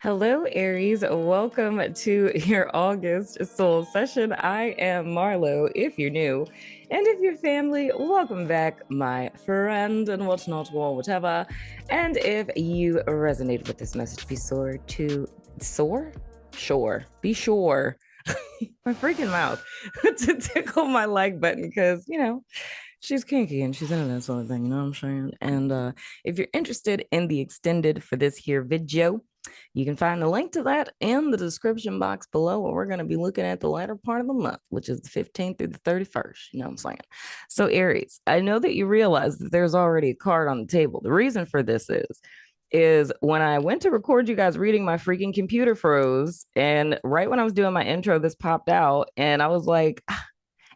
Hello, Aries. Welcome to your August soul session. I am Marlo, if you're new. And if you're family, welcome back, my friend, and what's not, well, whatever. And if you resonate with this message, be sure to soar? Sure. Be sure. My freaking mouth to tickle my like button because, she's kinky and she's into that sort of thing, you know what I'm saying? And if you're interested in the extended for this here video, you can find the link to that in the description box below. We're going to be looking at the latter part of the month, which is the 15th through the 31st. You know what I'm saying? So, Aries, I know that you realize that there's already a card on the table. The reason for this is when I went to record you guys reading, my freaking computer froze. And right when I was doing my intro, this popped out. And I was like,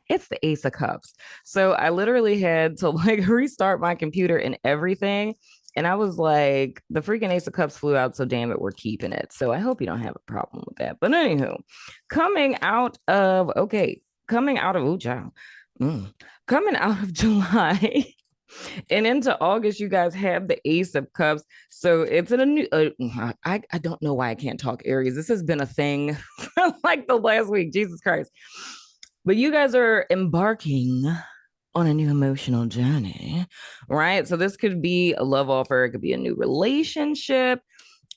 it's the Ace of Cups. So I literally had to like restart my computer and everything. And I was like, the freaking Ace of Cups flew out. So damn it, we're keeping it. So I hope you don't have a problem with that. But anywho, coming out of, coming out of July and into August, you guys have the Ace of Cups. So it's in a new, I don't know why I can't talk Aries. This has been a thing for like the last week. Jesus Christ. But you guys are embarking on a new emotional journey, right? So this could be a love offer, it could be a new relationship,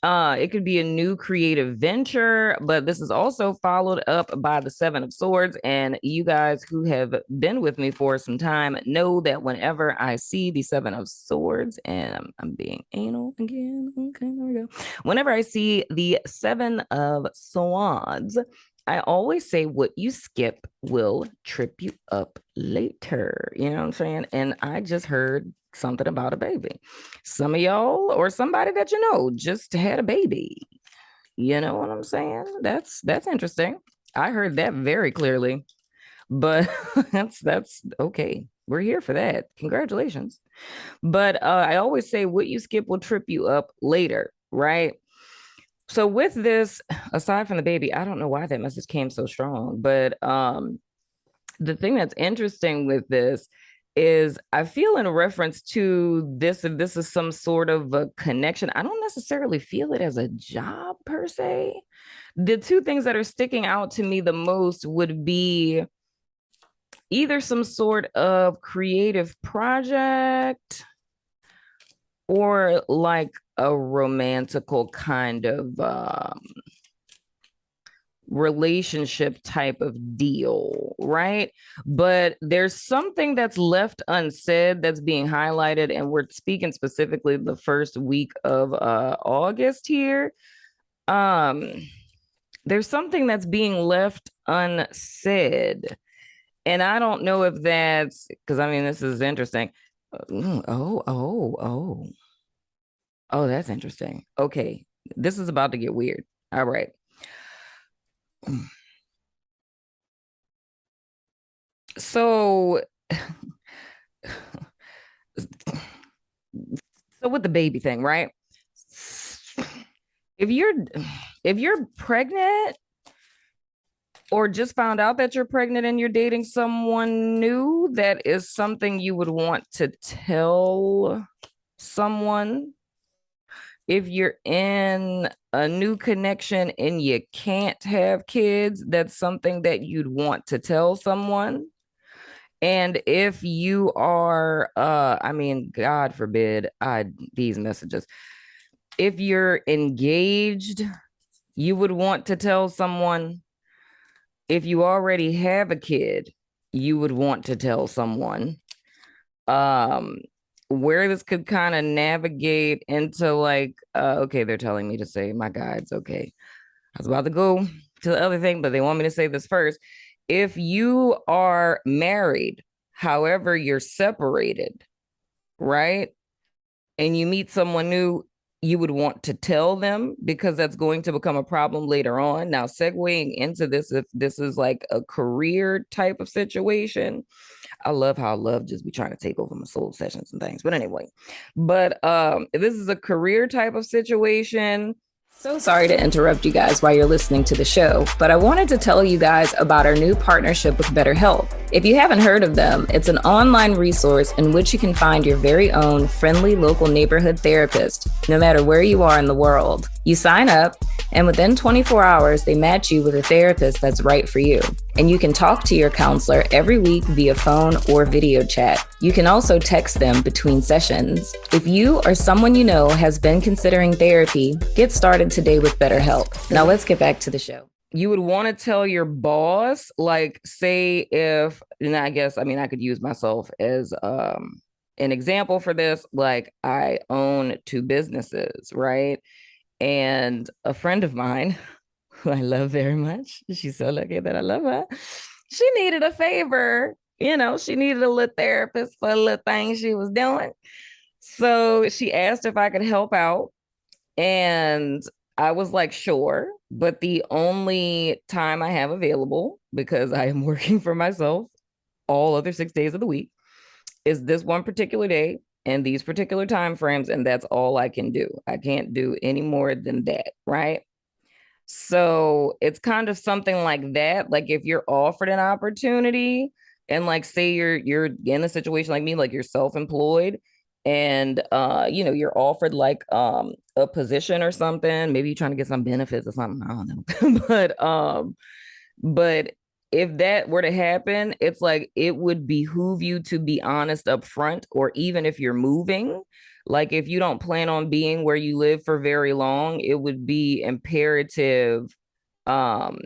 it could be a new creative venture, but this is also followed up by the Seven of Swords. And you guys who have been with me for some time know that whenever I see the Seven of Swords, and I'm being anal again, okay, there we go. Whenever I see the Seven of Swords, I always say what you skip will trip you up later. You know what I'm saying? And I just heard something about a baby. Some of y'all or somebody that you know just had a baby. You know what I'm saying? That's interesting. I heard that very clearly. But that's okay. We're here for that. Congratulations. But I always say what you skip will trip you up later, right? So with this, aside from the baby, I don't know why that message came so strong, but the thing that's interesting with this is I feel in reference to this, if this is some sort of a connection, I don't necessarily feel it as a job per se. The two things that are sticking out to me the most would be either some sort of creative project or like a romantical kind of relationship type of deal, right? But there's something that's left unsaid that's being highlighted, and we're speaking specifically the first week of August here. Um, there's something that's being left unsaid. And I don't know if that's because I mean this is interesting. Oh, oh, that's interesting. Okay, this is about to get weird. All right. So, so with the baby thing, right? If you're if you're pregnant or just found out that you're pregnant and you're dating someone new, that is something you would want to tell someone. If you're in a new connection and you can't have kids, that's something that you'd want to tell someone. And if you are, I mean, God forbid, these messages. If you're engaged, you would want to tell someone. If you already have a kid, you would want to tell someone. Um, where this could kind of navigate into like, okay, they're telling me to say my guides. Okay, I was about to go to the other thing, but they want me to say this first. If you are married, however, you're separated, right? And you meet someone new, you would want to tell them because that's going to become a problem later on. Now, segueing into this, if this is like a career type of situation, I love how love just be trying to take over my soul sessions and things. But anyway, but if this is a career type of situation, So sorry to interrupt you guys while you're listening to the show, but I wanted to tell you guys about our new partnership with BetterHelp. If you haven't heard of them, it's an online resource in which you can find your very own friendly local neighborhood therapist, no matter where you are in the world. You sign up, and within 24 hours, they match you with a therapist that's right for you. And you can talk to your counselor every week via phone or video chat. You can also text them between sessions. If you or someone you know has been considering therapy, get started today with BetterHelp. Now let's get back to the show. You would want to tell your boss, like, say if, and I guess, I mean, I could use myself as an example for this. Like, I own two businesses, right? And a friend of mine, who I love very much, she's so lucky that I love her, she needed a favor. You know, she needed a little therapist for a little thing she was doing. So she asked if I could help out. And I was like, sure. But the only time I have available, because I am working for myself all other 6 days of the week, is this one particular day and these particular time frames. And that's all I can do. I can't do any more than that. Right. So it's kind of something like that. Like if you're offered an opportunity and like say you're in a situation like me, like you're self-employed and you're offered like a position or something, maybe you're trying to get some benefits or something. I don't know. but if that were to happen, it's like it would behoove you to be honest up front, or even if you're moving, like if you don't plan on being where you live for very long, it would be imperative um,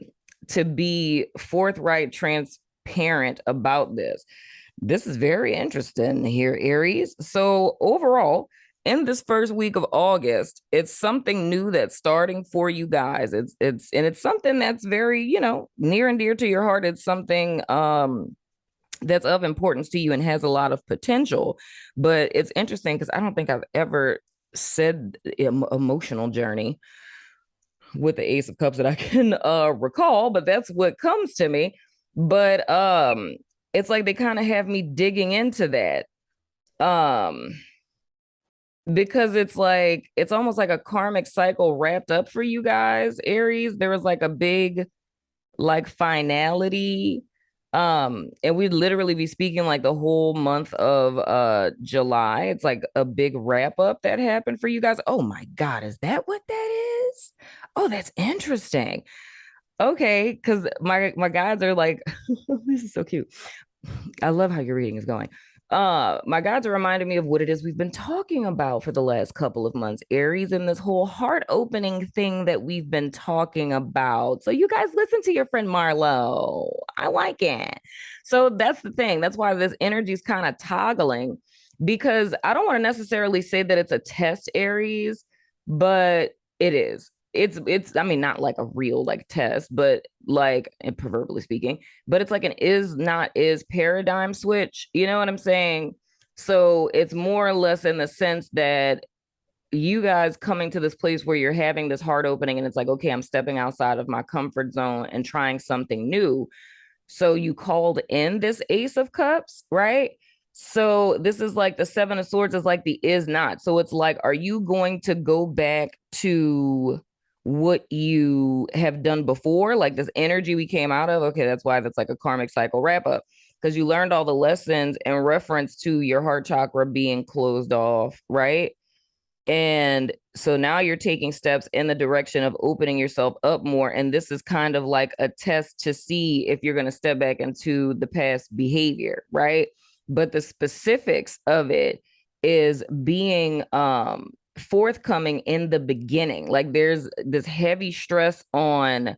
to be forthright, transparent about this. This is very interesting here, Aries. So overall, in this first week of August, it's something new that's starting for you guys. It's something that's very, near and dear to your heart. It's something that's of importance to you and has a lot of potential. But it's interesting because I don't think I've ever said emotional journey with the Ace of Cups that I can recall, but that's what comes to me. But it's like they kind of have me digging into that. Because it's almost like a karmic cycle wrapped up for you guys, Aries. There was like a big like finality, and we'd literally be speaking like the whole month of July. It's like a big wrap up that happened for you guys. Oh my god, is that what that is? Oh, that's interesting. Okay, because my guides are like this is so cute. I love how your reading is going. My guides are reminding me of what it is we've been talking about for the last couple of months, Aries, and this whole heart opening thing that we've been talking about. So you guys listen to your friend Marlo. I like it. So that's the thing. That's why this energy is kind of toggling, because I don't want to necessarily say that it's a test, Aries, but it is. It's I mean, not like a real like test, but like, and proverbially speaking, but it's like an is not is paradigm switch. You know what I'm saying? So it's more or less in the sense that you guys coming to this place where you're having this heart opening and it's like, okay, I'm stepping outside of my comfort zone and trying something new. So you called in this Ace of Cups, right? So this is like the Seven of Swords is like the is not. So it's like, are you going to go back to what you have done before? Like this energy we came out of. Okay, that's why that's like a karmic cycle wrap up, because you learned all the lessons in reference to your heart chakra being closed off, right? And so now you're taking steps in the direction of opening yourself up more. And this is kind of like a test to see if you're going to step back into the past behavior, right? But the specifics of it is being forthcoming in the beginning. Like there's this heavy stress on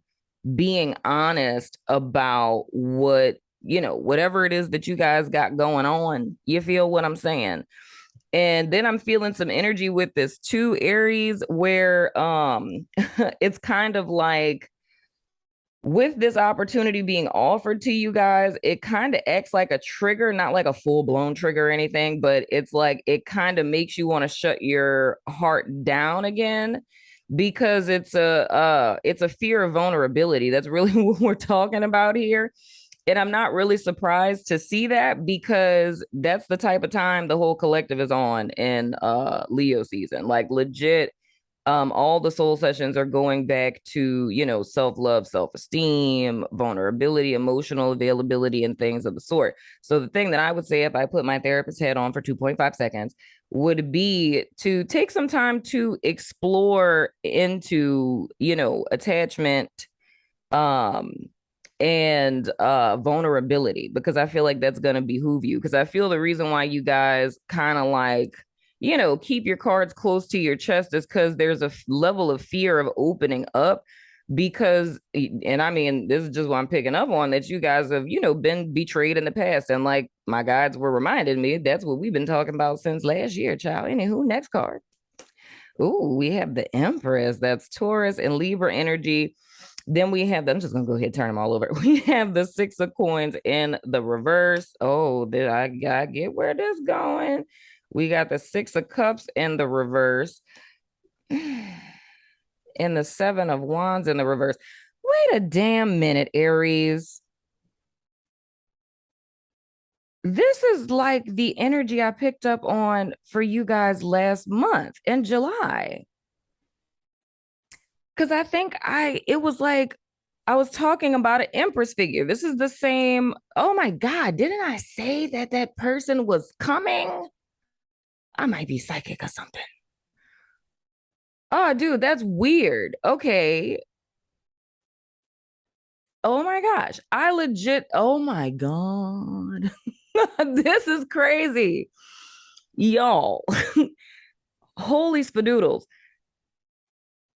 being honest about whatever it is that you guys got going on. You feel what I'm saying? And then I'm feeling some energy with this too, Aries, where it's kind of like with this opportunity being offered to you guys, it kind of acts like a trigger, not like a full-blown trigger or anything, but it's like it kind of makes you want to shut your heart down again, because it's a fear of vulnerability. That's really what we're talking about here. And I'm not really surprised to see that, because that's the type of time the whole collective is on in Leo season. Like legit, All the soul sessions are going back to, self-love, self-esteem, vulnerability, emotional availability, and things of the sort. So the thing that I would say if I put my therapist head on for 2.5 seconds would be to take some time to explore into, attachment, um and vulnerability, because I feel like that's going to behoove you, because I feel the reason why you guys kind of like, keep your cards close to your chest is because there's a level of fear of opening up, because, and I mean, this is just what I'm picking up on, that you guys have, been betrayed in the past, and like my guides were reminding me, that's what we've been talking about since last year, child. Anywho, next card. Ooh, we have the Empress. That's Taurus and Libra energy. Then we have, I'm just gonna go ahead and turn them all over. We have the Six of Coins in the reverse. Oh, did I get where this going? We got the Six of Cups in the reverse. And the Seven of Wands in the reverse. Wait a damn minute, Aries. This is like the energy I picked up on for you guys last month in July. Because I think it was like I was talking about an Empress figure. This is the same. Oh my God, didn't I say that that person was coming? I might be psychic or something. Oh, dude, that's weird. Okay. Oh my gosh. I legit, oh my God. This is crazy. Y'all. Holy spadoodles.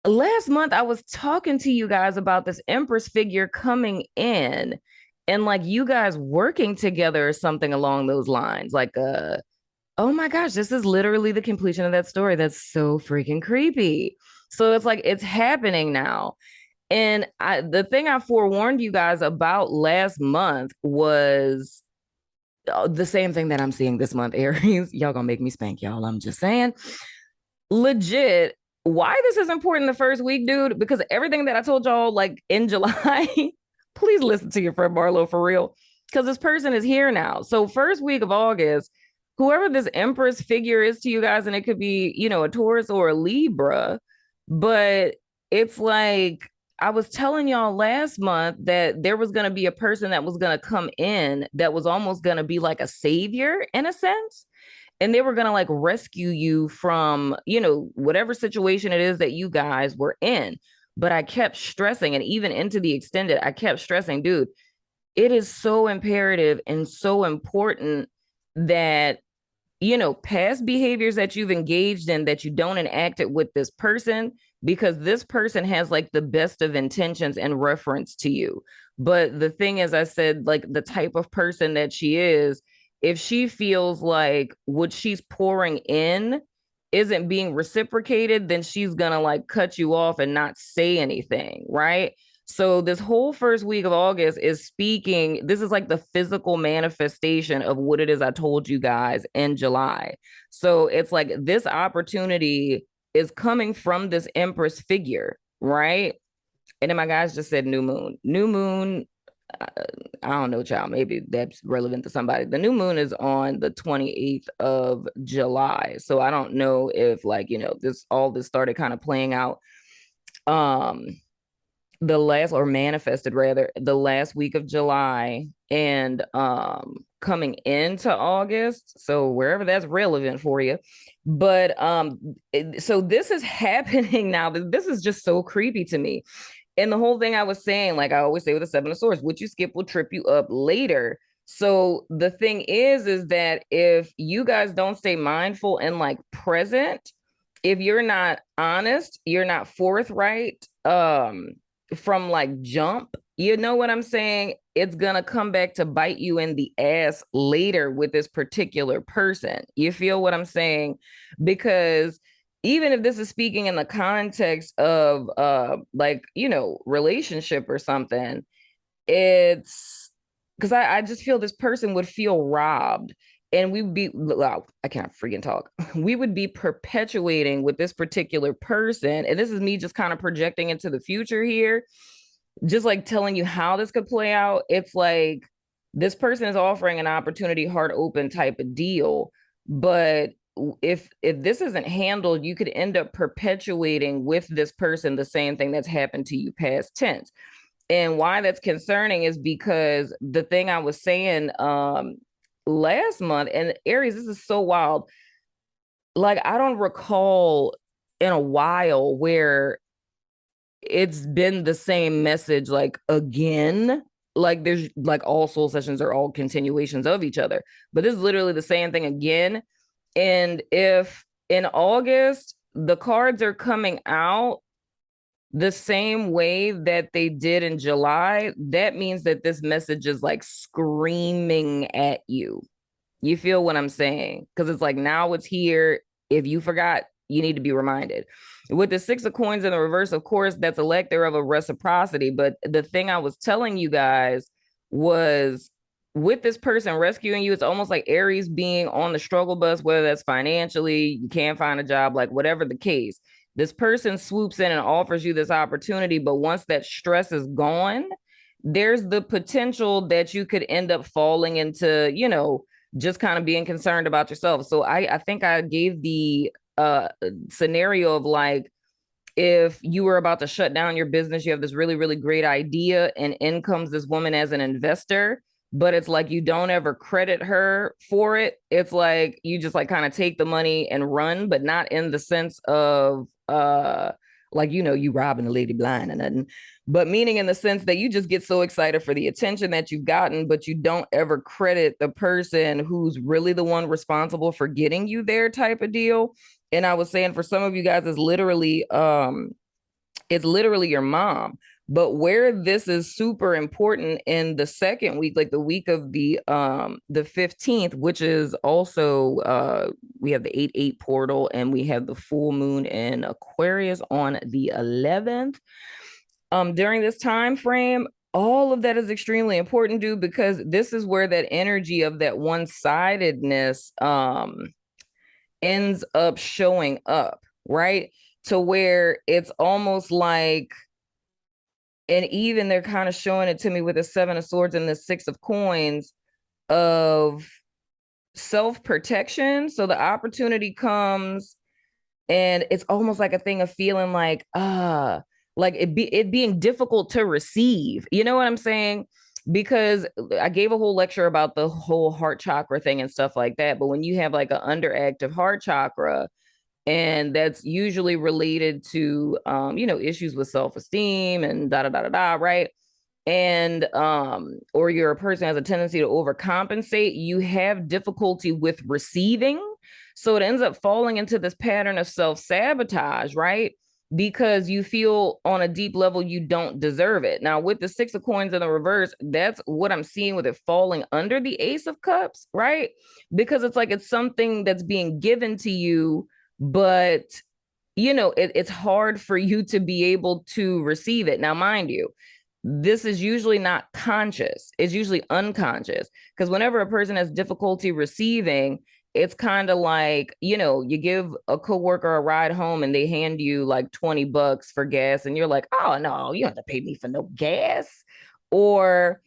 Last month I was talking to you guys about this Empress figure coming in and like you guys working together or something along those lines. Like, oh my gosh, this is literally the completion of that story. That's so freaking creepy. So it's like it's happening now. And the thing I forewarned you guys about last month was the same thing that I'm seeing this month, Aries. Y'all gonna make me spank y'all. I'm just saying. Legit, why this is important the first week, dude, because everything that I told y'all like in July, please listen to your friend Barlow for real, because this person is here now. So first week of August, whoever this Empress figure is to you guys, and it could be, a Taurus or a Libra, but it's like I was telling y'all last month that there was going to be a person that was going to come in that was almost going to be like a savior in a sense, and they were going to like rescue you from, whatever situation it is that you guys were in. But I kept stressing, and even into the extended, I kept stressing, dude, it is so imperative and so important that, past behaviors that you've engaged in, that you don't enact it with this person, because this person has like the best of intentions in reference to you. But the thing is, I said, like the type of person that she is, if she feels like what she's pouring in isn't being reciprocated, then she's gonna like cut you off and not say anything, right? So this whole first week of August is speaking, this is like the physical manifestation of what it is I told you guys in July. So it's like this opportunity is coming from this Empress figure, right? And then my guys just said new moon. New moon, I don't know, child. Maybe that's relevant to somebody. The new moon is on the 28th of July. So I don't know if like, this started kind of playing out um the last, or manifested rather, the last week of July and coming into August. So wherever that's relevant for you. But so this is happening now. This is just so creepy to me. And the whole thing I was saying, like I always say with the Seven of Swords, what you skip will trip you up later. So the thing is that if you guys don't stay mindful and like present, if you're not honest, you're not forthright, from like jump, you know what I'm saying? It's gonna come back to bite you in the ass later with this particular person. You feel what I'm saying? Because even if this is speaking in the context of like, relationship or something, it's because I just feel this person would feel robbed, and we would be, well, I can't freaking talk. We would be perpetuating with this particular person. And this is me just kind of projecting into the future here, just like telling you how this could play out. It's like this person is offering an opportunity, heart open type of deal, but if this isn't handled, you could end up perpetuating with this person the same thing that's happened to you past tense. And why that's concerning is because the thing I was saying last month, and Aries, this is so wild. Like, I don't recall in a while where it's been the same message like again. Like, there's like all soul sessions are all continuations of each other, but this is literally the same thing again. And if in August the cards are coming out the same way that they did in July, that means that this message is like screaming at you. You feel what I'm saying? Because it's like, now it's here. If you forgot, you need to be reminded. With the Six of Coins in the reverse, of course, that's a lector of a reciprocity. But the thing I was telling you guys was, with this person rescuing you, it's almost like Aries being on the struggle bus, whether that's financially, you can't find a job, like whatever the case. This person swoops in and offers you this opportunity. But once that stress is gone, there's the potential that you could end up falling into, just kind of being concerned about yourself. So I think I gave the scenario of like, if you were about to shut down your business, you have this really, really great idea, and in comes this woman as an investor, but it's like you don't ever credit her for it. It's like you just like kind of take the money and run, but not in the sense of like, you robbing a lady blind and nothing, but meaning in the sense that you just get so excited for the attention that you've gotten, but you don't ever credit the person who's really the one responsible for getting you there, type of deal. And I was saying, for some of you guys, it's literally your mom. But where this is super important in the second week, like the week of the 15th, which is also we have the 8/8 portal, and we have the full moon in Aquarius on the 11th. During this time frame, all of that is extremely important, dude, because this is where that energy of that one-sidedness ends up showing up, right? To where it's almost like, and even they're kind of showing it to me with the Seven of Swords and the Six of Coins, of self-protection. So the opportunity comes, and it's almost like a thing of feeling like it being difficult to receive. You know what I'm saying? Because I gave a whole lecture about the whole heart chakra thing and stuff like that. But when you have like an underactive heart chakra, and that's usually related to issues with self-esteem and da da da da da, right? And or you're a person who has a tendency to overcompensate, you have difficulty with receiving. So it ends up falling into this pattern of self-sabotage, right? Because you feel on a deep level you don't deserve it. Now, with the Six of Coins in the reverse, that's what I'm seeing with it falling under the Ace of Cups, right? Because it's like it's something that's being given to you, but it's hard for you to be able to receive it. Now, mind you, this is usually not conscious. It's usually unconscious, because whenever a person has difficulty receiving, it's kind of like, you give a coworker a ride home and they hand you like $20 for gas, and you're like, oh no, you don't have to pay me for no gas. Or,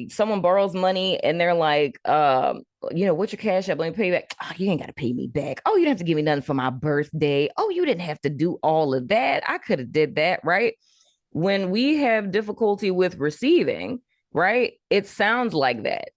someone borrows money and they're like, what's your cash app? Let me pay you back. Oh, you ain't got to pay me back. Oh, you didn't have to give me nothing for my birthday. Oh, you didn't have to do all of that. I could have did that, right? When we have difficulty with receiving, right, it sounds like that.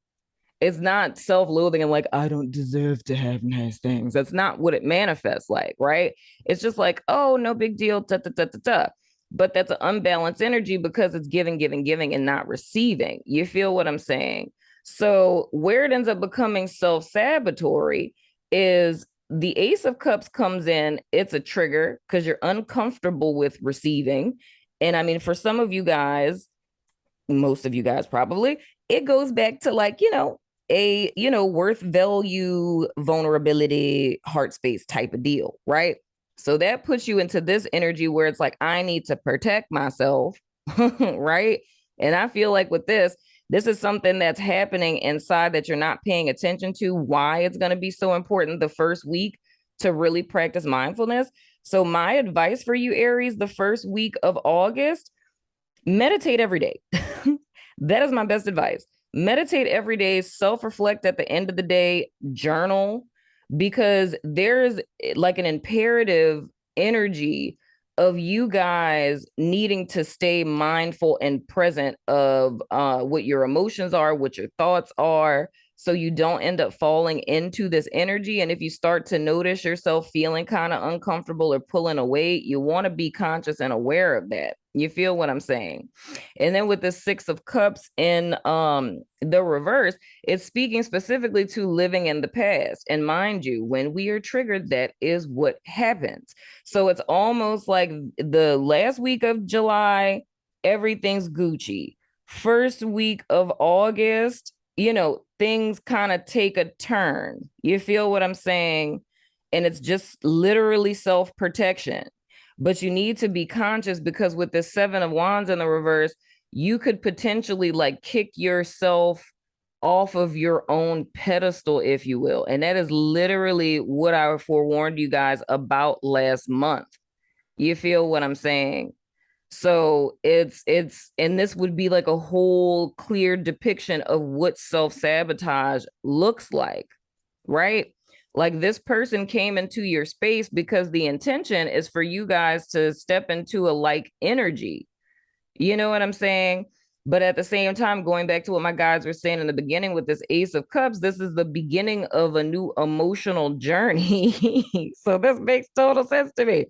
It's not self-loathing and like, I don't deserve to have nice things. That's not what it manifests like, right? It's just like, oh, no big deal, ta ta ta ta ta. But that's an unbalanced energy because it's giving, giving, giving, and not receiving. You feel what I'm saying? So where it ends up becoming self-sabotory is the Ace of Cups comes in. It's a trigger because you're uncomfortable with receiving. And I mean, for some of you guys, most of you guys probably, it goes back to like, a worth, value, vulnerability, heart space type of deal, right? So that puts you into this energy where it's like, I need to protect myself, right? And I feel like with this is something that's happening inside that you're not paying attention to. Why it's going to be so important the first week to really practice mindfulness. So my advice for you, Aries, the first week of August, meditate every day. That is my best advice. Meditate every day, self-reflect at the end of the day, journal. because there's like an imperative energy of you guys needing to stay mindful and present of what your emotions are, what your thoughts are, so you don't end up falling into this energy. And if you start to notice yourself feeling kind of uncomfortable or pulling away, you want to be conscious and aware of that. You feel what I'm saying? And then with the Six of Cups in the reverse, it's speaking specifically to living in the past. And mind you, when we are triggered, that is what happens. So it's almost like the last week of July, everything's Gucci. First week of August, things kind of take a turn. You feel what I'm saying? And it's just literally self-protection. But you need to be conscious, because with the Seven of Wands in the reverse, you could potentially like kick yourself off of your own pedestal, if you will. And that is literally what I forewarned you guys about last month. You feel what I'm saying? So and this would be like a whole clear depiction of what self-sabotage looks like, right? Like this person came into your space because the intention is for you guys to step into a like energy. You know what I'm saying? But at the same time, going back to what my guys were saying in the beginning with this Ace of Cups, this is the beginning of a new emotional journey. So this makes total sense to me.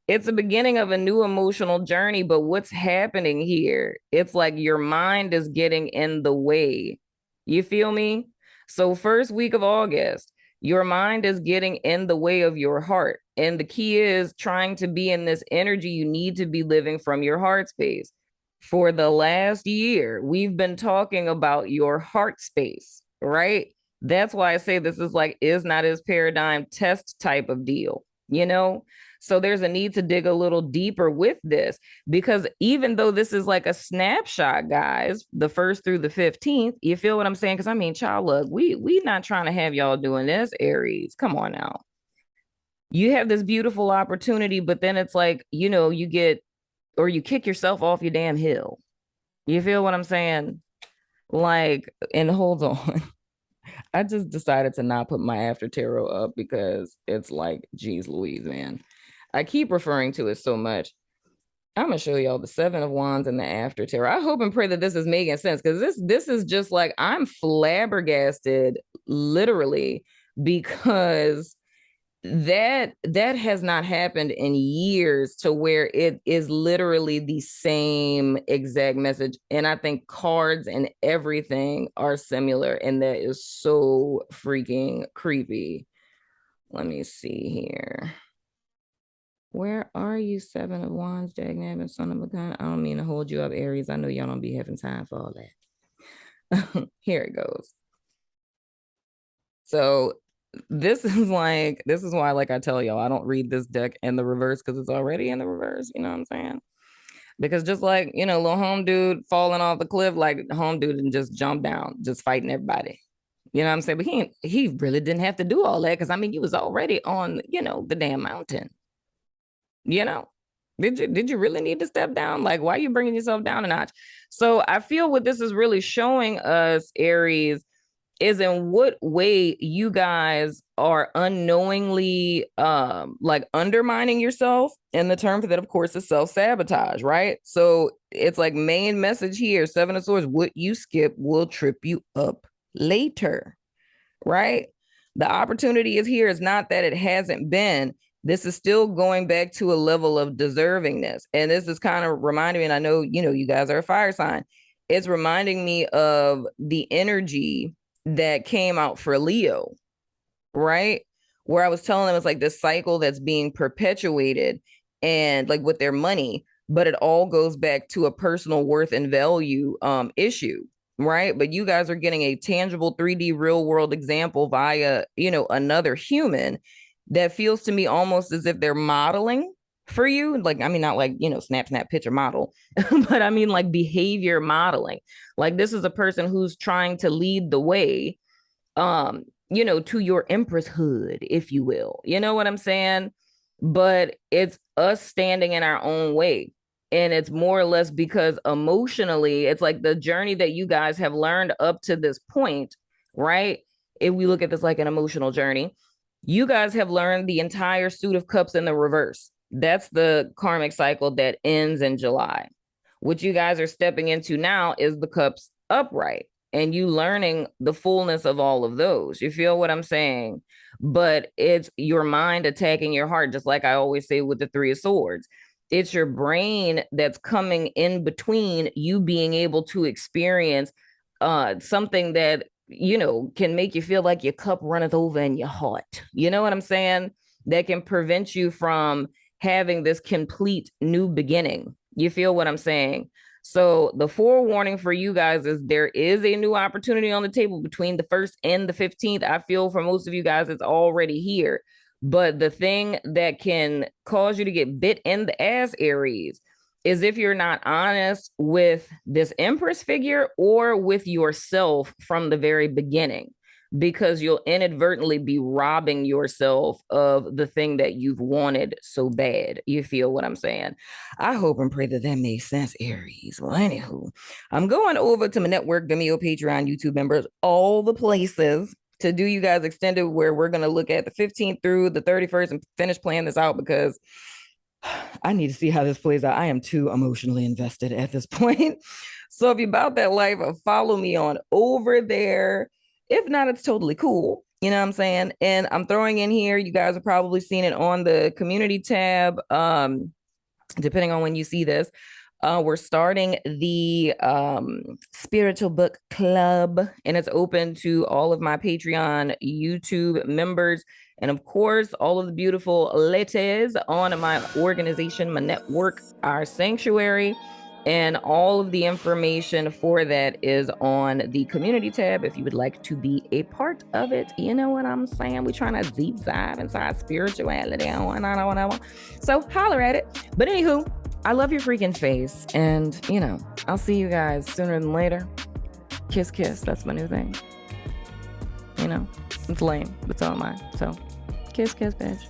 It's the beginning of a new emotional journey, but what's happening here? It's like your mind is getting in the way. You feel me? So first week of August, your mind is getting in the way of your heart. And the key is trying to be in this energy. You need to be living from your heart space. For the last year, we've been talking about your heart space, right? That's why I say this is like is not his paradigm test type of deal, you know? So there's a need to dig a little deeper with this, because even though this is like a snapshot, guys, the 1st through the 15th, you feel what I'm saying? Because I mean, child, look, we not trying to have y'all doing this, Aries. Come on now. You have this beautiful opportunity, but then it's like, you get, or you kick yourself off your damn hill. You feel what I'm saying? Like, and hold on. I just decided to not put my after tarot up because it's like, geez Louise, man. I keep referring to it so much. I'm gonna show y'all the Seven of Wands and the after tarot. I hope and pray that this is making sense, because this is just like, I'm flabbergasted, literally, because that has not happened in years, to where it is literally the same exact message. And I think cards and everything are similar, and that is so freaking creepy. Let me see here. Where are you, Seven of Wands, Dagnabbit, son of a gun? I don't mean to hold you up, Aries. I know y'all don't be having time for all that. Here it goes. So this is why, like I tell y'all, I don't read this deck in the reverse, because it's already in the reverse. You know what I'm saying? Because just like, little home dude falling off the cliff, like home dude and just jump down, just fighting everybody. You know what I'm saying? But he really didn't have to do all that, because I mean, you was already on, the damn mountain. You know, did you really need to step down? Like, why are you bringing yourself down a notch? So I feel what this is really showing us, Aries, is in what way you guys are unknowingly like undermining yourself. And the term for that, of course, is self-sabotage, right? So it's like main message here, Seven of Swords, what you skip will trip you up later, right? The opportunity is here. It's not that it hasn't been. This is still going back to a level of deservingness. And this is kind of reminding me, and I know, you guys are a fire sign. It's reminding me of the energy that came out for Leo, right? Where I was telling them it's like this cycle that's being perpetuated, and like with their money, but it all goes back to a personal worth and value issue, right? But you guys are getting a tangible 3D real world example via, another human that feels to me almost as if they're modeling for you. Like, I mean, not like, snap picture model, but I mean like behavior modeling. Like, this is a person who's trying to lead the way, to your Empress hood, if you will. You know what I'm saying? But it's us standing in our own way. And it's more or less because emotionally, it's like the journey that you guys have learned up to this point, right? If we look at this like an emotional journey, You guys have learned the entire suit of cups in the reverse. That's the karmic cycle that ends in July. What you guys are stepping into now is the cups upright, and you learning the fullness of all of those. You feel what I'm saying? But it's your mind attacking your heart, just like I always say with the Three of Swords. It's your brain that's coming in between you being able to experience something that can make you feel like your cup runneth over in your heart. You know what I'm saying? That can prevent you from having this complete new beginning. You feel what I'm saying? So the forewarning for you guys is there is a new opportunity on the table between the 1st and the 15th. I feel for most of you guys, it's already here. But the thing that can cause you to get bit in the ass, Aries, is if you're not honest with this Empress figure or with yourself from the very beginning, because you'll inadvertently be robbing yourself of the thing that you've wanted so bad. You feel what I'm saying? I hope and pray that that makes sense, Aries. Well, anywho, I'm going over to my network, Vimeo, Patreon, YouTube members, all the places to do you guys extended, where we're going to look at the 15th through the 31st and finish playing this out, because I need to see how this plays out. I am too emotionally invested at this point. So if you're about that life, follow me on over there. If not, it's totally cool. You know what I'm saying? And I'm throwing in here, you guys have probably seen it on the community tab. Depending on when you see this, we're starting the spiritual book club, and it's open to all of my Patreon, YouTube members, and of course, all of the beautiful ladies on my organization, my network, our sanctuary. And all of the information for that is on the community tab if you would like to be a part of it. You know what I'm saying? We're trying to deep dive inside spirituality. So holler at it. But anywho, I love your freaking face. And, I'll see you guys sooner than later. Kiss, kiss. That's my new thing. It's lame. It's all mine. So kiss, kiss, bitch.